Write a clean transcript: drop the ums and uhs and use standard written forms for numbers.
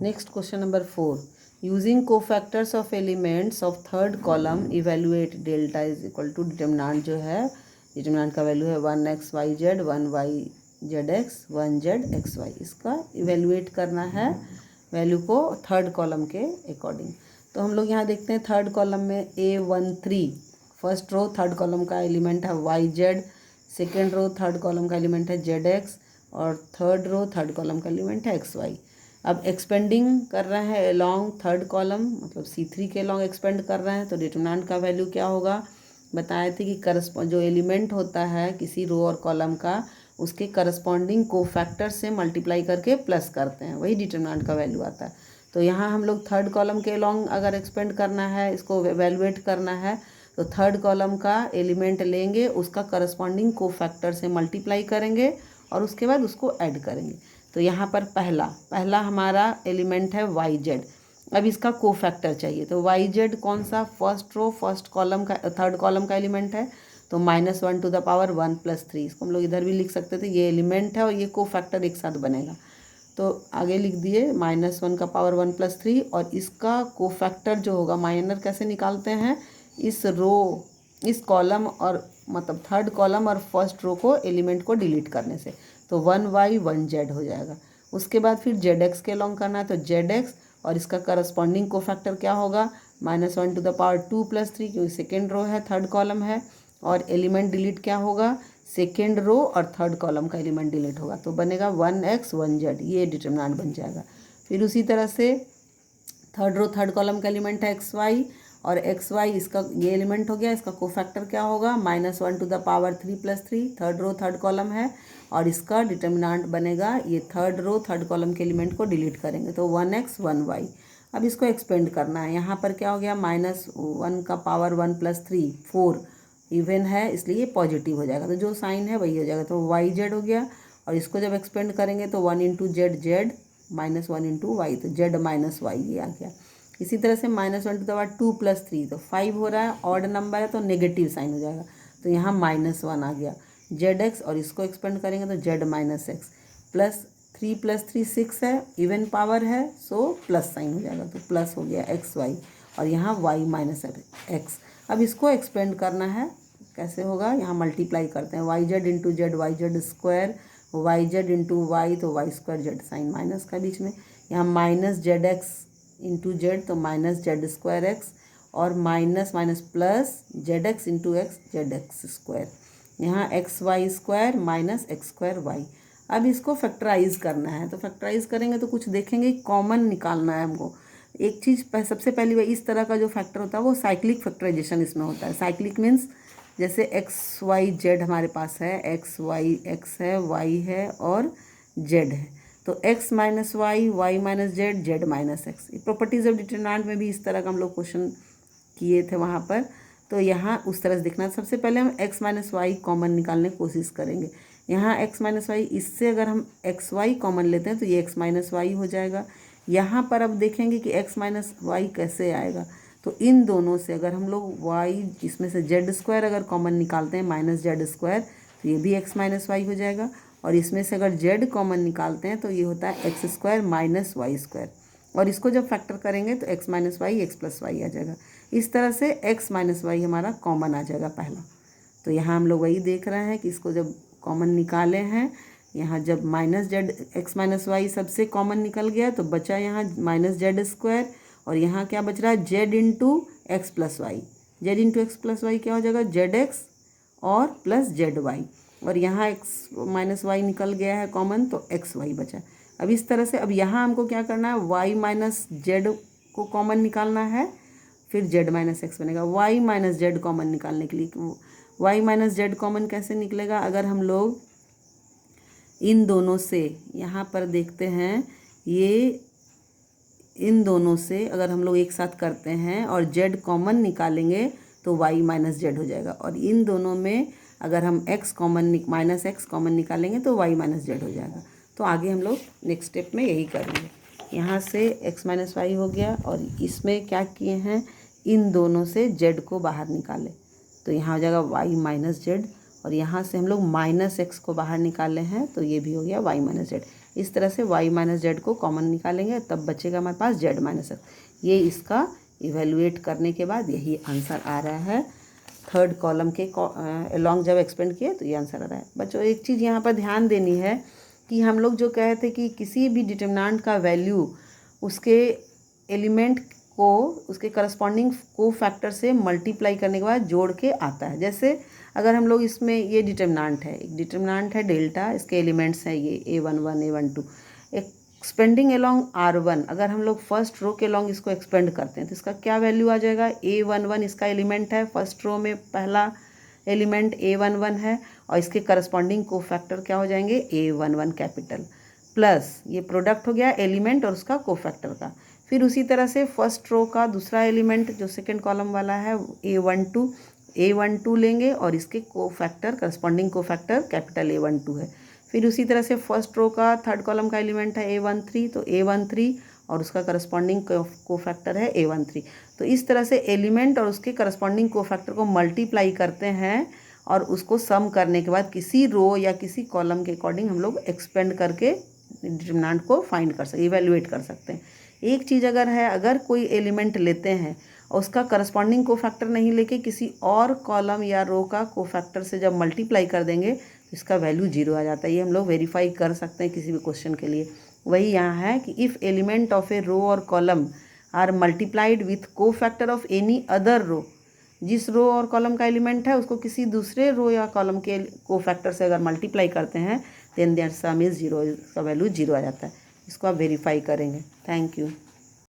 Next question number 4, using cofactors of elements of third column evaluate delta is equal to determinant जो है, determinant का value है 1x(y)z 1y(z)x 1z(x)y। इसका evaluate करना है value को थर्ड कॉलम के अकॉर्डिंग। तो हम लोग यहाँ देखते हैं थर्ड कॉलम में A13 first row third column का एलिमेंट है yz, second row third column का एलिमेंट है zx और थर्ड रो थर्ड कॉलम का एलिमेंट है xy। अब एक्सपेंडिंग कर रहे हैं अलॉन्ग थर्ड कॉलम, मतलब C3 के अलॉन्ग एक्सपेंड कर रहे हैं, तो डिटर्मिनेंट का वैल्यू क्या होगा, बताए थे कि जो एलिमेंट होता है किसी रो और कॉलम का उसके करस्पॉन्डिंग कोफैक्टर से मल्टीप्लाई करके प्लस करते हैं, वही डिटर्मिनेंट का वैल्यू आता है। तो यहाँ हम लोग थर्ड कॉलम के अलॉन्ग अगर एक्सपेंड करना है, इसको वैल्यूएट करना है, तो थर्ड कॉलम का एलिमेंट लेंगे, उसका करस्पॉन्डिंग कोफैक्टर से मल्टीप्लाई करेंगे और उसके बाद उसको ऐड करेंगे। तो यहाँ पर पहला हमारा एलिमेंट है yz। अब इसका कोफैक्टर चाहिए, तो yz कौन सा, फर्स्ट रो फर्स्ट कॉलम का थर्ड कॉलम का एलिमेंट है, तो -1 टू द पावर 1 + 3। इसको हम लोग इधर भी लिख सकते थे, ये एलिमेंट है और ये कोफैक्टर एक साथ बनेगा। तो आगे लिख दिए -1 का पावर 1 + 3 और इसका कोफैक्टर जो होगा, माइनर कैसे निकालते हैं, इस रो इस कॉलम और मतलब थर्ड कॉलम और फर्स्ट रो को एलिमेंट को डिलीट करने से, तो 1y 1z हो जाएगा। उसके बाद फिर zx के अलॉन्ग करना है, तो zx और इसका करस्पॉन्डिंग कोफैक्टर क्या होगा, -1 टू द पावर 2 + 3, क्योंकि सेकेंड रो है थर्ड कॉलम है, और एलिमेंट डिलीट क्या होगा, सेकेंड रो और थर्ड कॉलम का एलिमेंट डिलीट होगा, तो बनेगा 1x 1z, ये डिटर्मिनेंट बन जाएगा। फिर उसी तरह से थर्ड रो थर्ड कॉलम का एलिमेंट है xy और xy इसका ये एलिमेंट हो गया, इसका कोफैक्टर क्या होगा, -1 to the power 3 + 3, third row third column है और इसका डिटर्मिनेंट बनेगा, ये थर्ड रो थर्ड कॉलम के एलिमेंट को डिलीट करेंगे, तो 1x 1y। अब इसको एक्सपेंड करना है, यहाँ पर क्या हो गया, -1 का पावर 1 + 3 4 इवन है, इसलिए पॉजिटिव हो जाएगा, तो जो साइन है वही हो जाएगा, तो yz हो गया। और इसको जब एक्सपेंड करेंगे तो 1 × z z -1 × y, तो z - y ये आ गया। इसी तरह से -1 टू द पावर 2 + 3, तो 5 हो रहा है, ऑड नंबर है तो नेगेटिव साइन हो जाएगा, तो यहाँ -1 आ गया। zx और इसको एक्सपेंड करेंगे तो z - x प्लस 3 + 3 6 है, इवन पावर है, सो प्लस साइन हो जाएगा, तो प्लस हो गया xy और यहाँ y - x। अब इसको एक्सपेंड करना है, कैसे होगा, यहाँ मल्टीप्लाई करते हैं, yz × z yz square, yz × y तो y² z साइन माइनस का बीच में, यहाँ -zx × z तो -z² x और minus minus plus zx × x zx², यहाँ xy² - x² y। अब इसको फैक्टराइज करना है, तो फैक्टराइज करेंगे तो कुछ देखेंगे, कॉमन निकालना है हमको। एक चीज़ सबसे पहली बार इस तरह का जो फैक्टर होता है वो साइक्लिक फैक्टराइजेशन इसमें होता है। साइक्लिक मीन्स जैसे x y z हमारे पास है, x है, y है और z है, तो x - y, y - z, z - x। Properties of determinant में भी इस तरह का हम लोग क्वेश्चन किए थे वहाँ पर, तो यहाँ उस तरह से देखना। सबसे पहले हम x - y कॉमन निकालने की कोशिश करेंगे। यहाँ x - y, इससे अगर हम xy कॉमन लेते हैं तो ये x - y हो जाएगा। यहाँ पर अब देखेंगे कि x - y कैसे आएगा, तो इन दोनों से अगर हम लोग y इसमें से z² अगर कॉमन निकालते हैं -z², तो ये भी x - y हो जाएगा, और इसमें से अगर z कॉमन निकालते हैं तो ये होता है x² - y², और इसको जब फैक्टर करेंगे तो x - y x + y आ जाएगा। इस तरह से x - y हमारा कॉमन आ जाएगा पहला। तो यहाँ हम लोग वही देख रहे हैं कि इसको जब कॉमन निकाले हैं, यहाँ जब x - y सबसे कॉमन निकल गया तो बचा यहाँ -z², और यहाँ क्या बच रहा है, z × x + y। z × x + y क्या हो जाएगा, zx और प्लस zy, और यहाँ x - y निकल गया है कॉमन तो xy बचा। अब इस तरह से अब यहाँ हमको क्या करना है, y - z को कॉमन निकालना है, फिर z - x बनेगा। y - z कॉमन निकालने के लिए y - z कॉमन कैसे निकलेगा, अगर हम लोग इन दोनों से यहाँ पर देखते हैं, ये इन दोनों से अगर हम लोग एक साथ करते हैं और z कॉमन निकालेंगे तो y - z हो जाएगा, और इन दोनों में अगर हम x कॉमन निकालेंगे तो y - z हो जाएगा। तो आगे हम लोग नेक्स्ट स्टेप में यही करेंगे। यहाँ से x - y हो गया, और इसमें क्या किए हैं, इन दोनों से z को बाहर निकाले, तो यहाँ हो जाएगा y - z, और यहाँ से हम लोग -x को बाहर निकाले हैं तो ये भी हो गया y - z। इस तरह से y माइनस जेड को कॉमन निकालेंगे, तब बचेगा हमारे पास z माइनस एक्स। ये इसका इवेलुएट करने के बाद यही आंसर आ रहा है। थर्ड कॉलम के अलॉन्ग जब एक्सपेंड किए तो ये आंसर आ रहा है। बच्चों एक चीज़ यहाँ पर ध्यान देनी है कि हम लोग जो कहे थे कि किसी भी डिटर्मिनेंट का वैल्यू उसके एलिमेंट को उसके करस्पॉन्डिंग को फैक्टर से मल्टीप्लाई करने के बाद जोड़ के आता है। जैसे अगर हम लोग इसमें ये डिटर्मिनेंट है, एक डिटर्मिनेंट है डेल्टा, इसके एलिमेंट्स हैं ये A11 A12, expanding along R1, अगर हम लोग फर्स्ट रो के अलॉन्ग इसको एक्सपेंड करते हैं तो इसका क्या वैल्यू आ जाएगा, A11 इसका एलिमेंट है, फर्स्ट रो में पहला एलिमेंट A11 है और इसके करस्पॉन्डिंग को फैक्टर क्या हो जाएंगे A11 कैपिटल, प्लस ये प्रोडक्ट हो गया एलिमेंट और उसका को फैक्टर का। फिर उसी तरह से फर्स्ट रो का दूसरा एलिमेंट जो सेकेंड कॉलम वाला है A12 लेंगे और इसके को फैक्टर करस्पॉन्डिंग को फैक्टर कैपिटल A12 है। फिर उसी तरह से फर्स्ट रो का थर्ड कॉलम का एलिमेंट है A13, तो A13 और उसका करस्पॉन्डिंग को फैक्टर है A13। तो इस तरह से एलिमेंट और उसके करस्पॉन्डिंग को फैक्टर को मल्टीप्लाई करते हैं और उसको सम करने के बाद किसी रो या किसी कॉलम के अकॉर्डिंग हम लोग एक्सपेंड करके डिटर्मिनेंट को फाइंड कर सकते, इवेलुएट कर सकते हैं। एक चीज़ अगर है, अगर कोई एलिमेंट लेते हैं और उसका करस्पॉन्डिंग को फैक्टर नहीं लेके किसी और कॉलम या रो का को फैक्टर से जब मल्टीप्लाई कर देंगे तो इसका वैल्यू 0 आ जाता है। ये हम लोग वेरीफाई कर सकते हैं किसी भी क्वेश्चन के लिए। वही यहाँ है कि इफ़ एलिमेंट ऑफ ए रो और कॉलम आर मल्टीप्लाइड विथ को फैक्टर ऑफ एनी अदर रो, जिस रो और कॉलम का एलिमेंट है उसको किसी दूसरे रो या कॉलम के को फैक्टर से अगर मल्टीप्लाई करते हैं देन देयर सम इज़ 0, इसका वैल्यू 0 आ जाता है। इसको आप वेरीफाई करेंगे। Thank you.